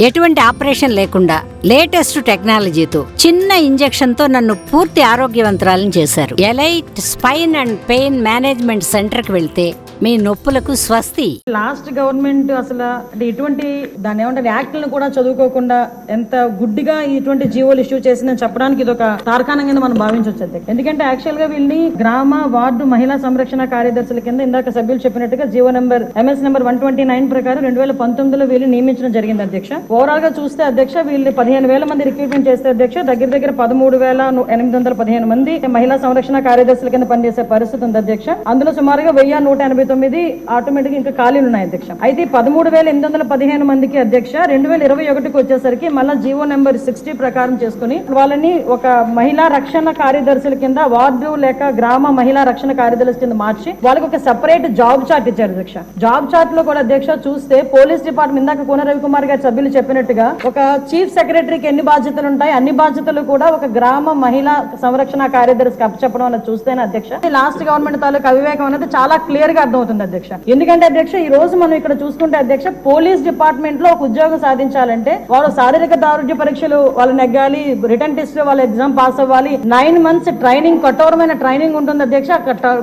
ఎటువంటి ఆపరేషన్ లేకుండా లేటెస్ట్ టెక్నాలజీతో చిన్న ఇంజెక్షన్ తో నన్ను పూర్తి ఆరోగ్యవంతురాలను చేశారు. Elite spine and pain management centre కి వెళ్తే మీ నొప్పులకు స్వస్తి. లాస్ట్ గవర్నమెంట్ అసలు ఇటువంటి దాని ఏమంటారు యాక్ట్లను కూడా చదువుకోకుండా ఎంత గుడ్డిగా ఇటువంటి జీవోలు ఇష్యూ చేసిందని చెప్పడానికి ఇది ఒక తార్కాణం కింద మనం భావించవచ్చు. ఎందుకంటే యాక్చువల్ గా వీళ్ళని గ్రామ వార్డు మహిళా సంరక్షణ కార్యదర్శుల కింద ఇందాక సభ్యులు చెప్పినట్టుగా జీవో నెంబర్ MS నెంబర్ 129 ప్రకారం 2019లో వీళ్ళు నియమించడం జరిగింది అధ్యక్ష. ఓవరాల్ గా చూస్తే అధ్యక్ష వీళ్ళు 15,000 మంది రిక్రూట్మెంట్ చేస్తే అధ్యక్ష దగ్గర 13,815 మంది మహిళా సంరక్షణ కార్యదర్శుల కింద పనిచేసే పరిస్థితి ఉంది అధ్యక్ష. అందులో సుమారుగా 1,189 ఆటోమేటిక్ ఇంకా ఖాళీలు ఉన్నాయి అధ్యక్ష. అయితే 13,815 మందికి అధ్యక్ష 2021కి వచ్చేసరికి మళ్ళా జీవో నెంబర్ 60 ప్రకారం చేసుకుని వాళ్ళని ఒక మహిళా రక్షణ కార్యదర్శుల కింద వార్డు లేక గ్రామ మహిళా రక్షణ కార్యదర్శుల కింద మార్చి వాళ్ళకి ఒక సెపరేట్ జాబ్ చార్ట్ ఇచ్చారు అధ్యక్ష. జాబ్ చార్ట్ లో కూడా అధ్యక్ష చూస్తే పోలీస్ డిపార్ట్మెంట్ ఇందాక కోన రవికుమార్ గారి సభ్యులు చెప్పినట్టుగా ఒక చీఫ్ సెక్రటరీకి ఎన్ని బాధ్యతలు ఉంటాయి అన్ని బాధ్యతలు కూడా ఒక గ్రామ మహిళా సంరక్షణ కార్యదర్శికి అప్పచెప్పడం అనేది చూస్తేనే అధ్యక్ష లాస్ట్ గవర్నమెంట్ తాలూకు అవివేకం అనేది చాలా క్లియర్ గా అర్థమవుతుంది అధ్యక్ష. ఎందుకంటే అధ్యక్ష ఈ రోజు మనం ఇక్కడ చూసుకుంటే అధ్యక్ష పోలీస్ డిపార్ట్మెంట్ లో ఒక ఉద్యోగం సాధించాలంటే వాళ్ళు శారీరక దారుఢ్య పరీక్షలు వాళ్ళు నెగ్గాలి, రిటర్న్ టెస్ట్ వాళ్ళ ఎగ్జామ్ పాస్ అవ్వాలి, 9 months ట్రైనింగ్ కఠోరమైన ట్రైనింగ్ ఉంటుంది అధ్యక్ష.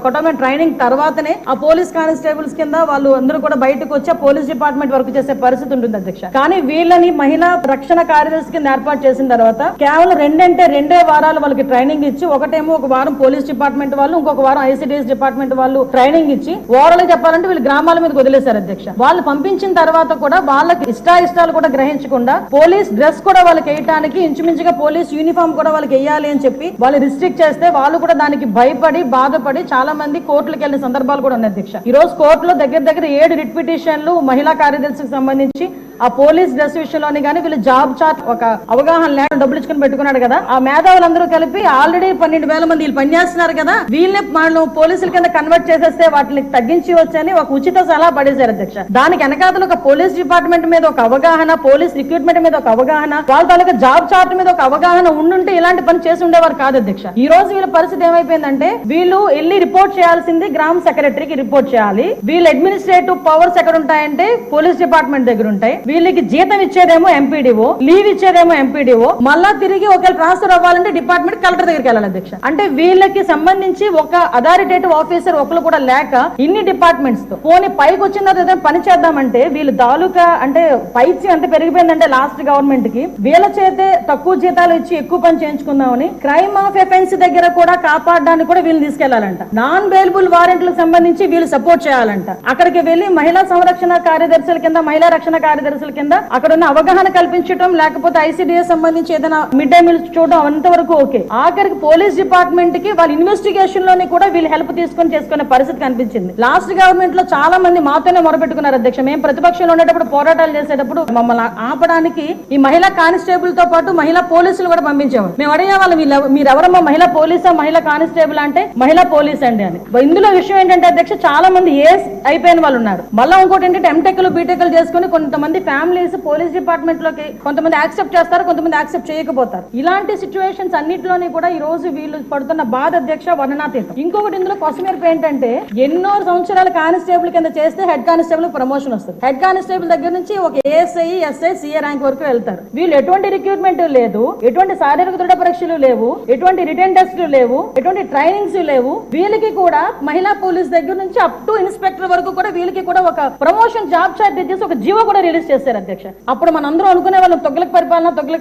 కఠోరమైన ట్రైనింగ్ తర్వాతనే ఆ పోలీస్ కానిస్టేబుల్స్ కింద వాళ్ళు అందరూ కూడా బయటకు వచ్చి పోలీస్ డిపార్ట్మెంట్ వర్క్ చేసే పరిస్థితి ఉంటుంది అధ్యక్ష. కానీ వీళ్ళని మహిళా రక్షణ కార్యదర్శి కింద ఏర్పాటు చేసిన తర్వాత కేవలం 2 వారాలు వాళ్ళకి ట్రైనింగ్ ఇచ్చి ఒకటేమో ఒక వారం పోలీస్ డిపార్ట్మెంట్ వాళ్ళు ఇంకొక వారం ICDS డిపార్ట్మెంట్ వాళ్ళు ట్రైనింగ్ ఇచ్చి ఓవరాల్ చెప్పాలంటే వీళ్ళు గ్రామాల మీద వదిలేశారు అధ్యక్ష. వాళ్ళు పంపించిన తర్వాత కూడా వాళ్ళకి ఇష్టాలు కూడా గ్రహించకుండా పోలీస్ డ్రెస్ కూడా వాళ్ళకి వేయడానికి ఇంచుమించుగా పోలీస్ యూనిఫామ్ కూడా వాళ్ళకి వేయాలి అని చెప్పి వాళ్ళు రిస్ట్రిక్ట్ చేస్తే వాళ్ళు కూడా దానికి భయపడి బాధపడి చాలా మంది కోర్టులకు వెళ్ళిన సందర్భాలు కూడా ఉన్నాయి అధ్యక్ష. ఈ రోజు కోర్టులో దగ్గర 7 రిట్ పిటిషన్లు మహిళా కార్యదర్శికి సంబంధించి ఆ పోలీస్ డ్రెస్ విషయంలోని కానీ వీళ్ళు జాబ్ చార్ట్ ఒక అవగాహన లేకుండా డబ్బులు ఇచ్చుకుని పెట్టుకున్నాడు కదా. ఆ మేధావులందరూ కలిపి ఆల్రెడీ 12,000 మంది వీళ్ళు పనిచేస్తున్నారు కదా, వీళ్ళని మనం పోలీసుల కింద కన్వర్ట్ చేసేస్తే వాటిని తగ్గించి వచ్చని ఒక ఉచిత సలహా పడేశారు అధ్యక్ష. దానికి వెనకాతలు ఒక పోలీస్ డిపార్ట్మెంట్ మీద ఒక అవగాహన, పోలీస్ రిక్రూట్మెంట్ మీద ఒక అవగాహన, వాళ్ళ తాలూకా జాబ్ చార్ట్ మీద ఒక అవగాహన ఉండుంటే ఇలాంటి పని చేసి ఉండేవారు కాదు అధ్యక్ష. ఈ రోజు వీళ్ళ పరిస్థితి ఏమైపోయిందంటే వీళ్ళు వెళ్ళి రిపోర్ట్ చేయాల్సింది గ్రామ సెక్రటరీకి రిపోర్ట్ చేయాలి. వీళ్ళ అడ్మినిస్ట్రేటివ్ పవర్స్ ఎక్కడ ఉంటాయంటే పోలీస్ డిపార్ట్మెంట్ దగ్గర ఉంటాయి. వీళ్ళకి జీతం ఇచ్చేదేమో MPDO, లీవ్ ఇచ్చేదేమో MPDO, మళ్ళా తిరిగి ఒకవేళ ట్రాన్స్ఫర్ అవ్వాలంటే డిపార్ట్మెంట్ కలెక్టర్ దగ్గరికి వెళ్ళాలి అధ్యక్ష. అంటే వీళ్ళకి సంబంధించి ఒక అథారిటేటివ్ ఆఫీసర్ ఒకరు కూడా లేక ఇన్ని డిపార్ట్మెంట్స్ తో పోనీ పైకి వచ్చిన తర్వాత పని చేద్దామంటే వీళ్ళు తాలూకా అంటే పైచి ఎంత పెరిగిపోయిందంటే లాస్ట్ గవర్నమెంట్ కి వీళ్ళ చేతే తక్కువ జీతాలు ఇచ్చి ఎక్కువ పని చేయించుకుందామని క్రైమ్ ఆఫ్ ఎఫెన్స్ దగ్గర కూడా కాపాడడానికి కూడా వీళ్ళు తీసుకెళ్లాలంట. నాన్ బెయిలబుల్ వారెంట్లకు సంబంధించి వీళ్ళు సపోర్ట్ చేయాలంట. అక్కడికి వెళ్లి మహిళా సంరక్షణ కార్యదర్శుల కింద మహిళా రక్షణ కార్యదర్శుల కింద అక్కడ ఉన్న అవగాహన కల్పించడం లేకపోతే ICDS సంబంధించి ఏదైనా మిడ్ డే మీల్స్ చూడడం అంతవరకు ఓకే. ఆఖరికి పోలీస్ డిపార్ట్మెంట్ కి వాళ్ళ ఇన్వెస్టిగేషన్ లోని కూడా వీళ్ళు హెల్ప్ తీసుకొని చేసుకునే పరిస్థితి కనిపించింది. లాస్ట్ గవర్నమెంట్ లో చాలా మంది మాతోనే మొరపెట్టుకున్నారు అధ్యక్ష. మేము ప్రతిపక్షంలో ఉండేటప్పుడు పోరాటాలు చేసేటప్పుడు మమ్మల్ని ఆపడానికి ఈ మహిళా కానిస్టేబుల్ తో పాటు మహిళా పోలీసులు కూడా పంపించేవారు. మేము అడిగే వాళ్ళు మీరు ఎవరమ్మా మహిళా పోలీసా మహిళా కానిస్టేబుల్ అంటే మహిళా పోలీస్ అండి అని. ఇందులో విషయం ఏంటంటే అధ్యక్ష చాలా మంది ఏస్ అయిపోయిన వాళ్ళు ఉన్నారు. మళ్ళీ ఇంకోటి ఏంటంటే MTechలు BTechలు చేసుకుని కొంతమంది ఫ్యామిలీస్ పోలీస్ డిపార్ట్మెంట్ లోకి కొంతమంది యాక్సెప్ట్ చేస్తారు, కొంతమంది యాక్సెప్ట్ చేయకపోతారు. ఇలాంటి సిచ్యువేషన్స్ అన్నింటిలోని కూడా ఈ రోజు వీళ్ళు పడుతున్న బాధ అధ్యక్ష వర్ణనాతీతం. ఇంకొకటి ఇందులో కొసమెరుపు ఏంటంటే ఎన్నో సంవత్సరాల కానిస్టేబుల్ కింద చేస్తే హెడ్ కానిస్టేబుల్ ప్రమోషన్ వస్తుంది. హెడ్ కానిస్టేబుల్ దగ్గర నుంచి ఒక ASI, SI, CA ర్యాంక్ వరకు వెళ్తారు. వీళ్ళు ఎటువంటి రిక్రూట్మెంట్ లేదు, ఎటువంటి శారీరక దృఢ పరీక్షలు లేవు, ఎటువంటి రిటర్న్ టెస్టులు లేవు, ఎటువంటి ట్రైనింగ్స్ లేవు. వీళ్ళకి కూడా మహిళా పోలీస్ దగ్గర నుంచి అప్ టు ఇన్స్పెక్టర్ వరకు కూడా వీళ్ళకి కూడా ఒక ప్రమోషన్ జాబ్ చార్ట్ చేసి ఒక జీవో కూడా రిలీజ్ చేస్తారు అధ్యక్ష. అప్పుడు మనందరం అనుకునే వాళ్ళం తొగ్లక్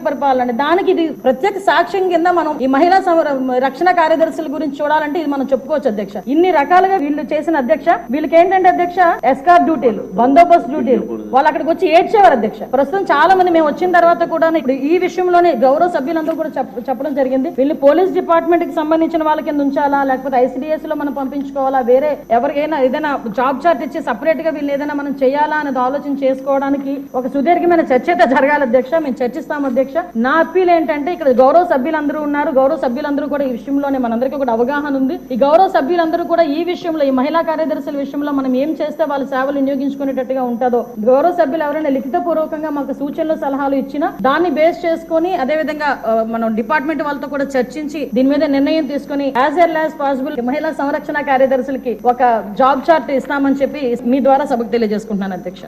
పరిపాలన దానికి ఇది ప్రత్యేక సాక్ష్యం కింద మనం ఈ మహిళా రక్షణ కార్యదర్శుల గురించి చూడాలంటే ఇది మనం చెప్పుకోవచ్చు అధ్యక్ష. ఇన్ని రకాలుగా వీళ్ళు చేసిన అధ్యక్ష వీళ్ళకి ఏంటంటే అధ్యక్ష ఎస్కార్ డ్యూటీలు, బందోబస్తు డ్యూటీలు, వాళ్ళు అక్కడికి వచ్చి ఏడ్చేవారు అధ్యక్ష. ప్రస్తుతం చాలా మంది మేము వచ్చిన తర్వాత కూడా ఇప్పుడు ఈ విషయంలోనే గౌరవ సభ్యులందరూ కూడా చెప్పడం జరిగింది. వీళ్ళు పోలీస్ డిపార్ట్మెంట్ కి సంబంధించిన వాళ్ళ కింద ఉంచాలా లేకపోతే ICDS లో మనం పంపించుకోవాలా, వేరే ఎవరికైనా ఏదైనా జాబ్ చార్ట్ ఇచ్చి సపరేట్ గా వీళ్ళు ఏదైనా మనం చేయాలా అనేది ఆలోచన చేసుకోవడానికి ఒక సుదీర్ఘమైన చర్చ అయితే జరగాలి అధ్యక్ష. మేము చర్చిస్తాం అధ్యక్ష. నా అప్పీల్ ఏంటంటే ఇక్కడ గౌరవ సభ్యులందరూ ఉన్నారు, గౌరవ సభ్యులందరూ కూడా ఈ విషయంలోనే మనందరికీ కూడా అవగాహన ఉంది. ఈ గౌరవ సభ్యులందరూ కూడా ఈ విషయంలో ఈ మహిళా కార్యదర్శుల విషయంలో మనం ఏం చేస్తే వాళ్ళ సేవలు వినియోగించుకునేటట్టుగా ఉంటుందో గౌరవ సభ్యులు ఎవరైనా లిఖిత పూర్వకంగా మాకు సూచనలు సలహాలు ఇచ్చినా దాన్ని బేస్ చేసుకుని అదే విధంగా మనం డిపార్ట్మెంట్ వాళ్ళతో కూడా చర్చించి దీని మీద నిర్ణయం తీసుకుని యాజ్ ఎర్లీ యాజ్ పాసిబుల్ మహిళా సంరక్షణ కార్యదర్శులకి ఒక జాబ్ చార్ట్ ఇస్తామని చెప్పి మీ ద్వారా సభకు తెలియజేసుకుంటున్నాను అధ్యక్ష.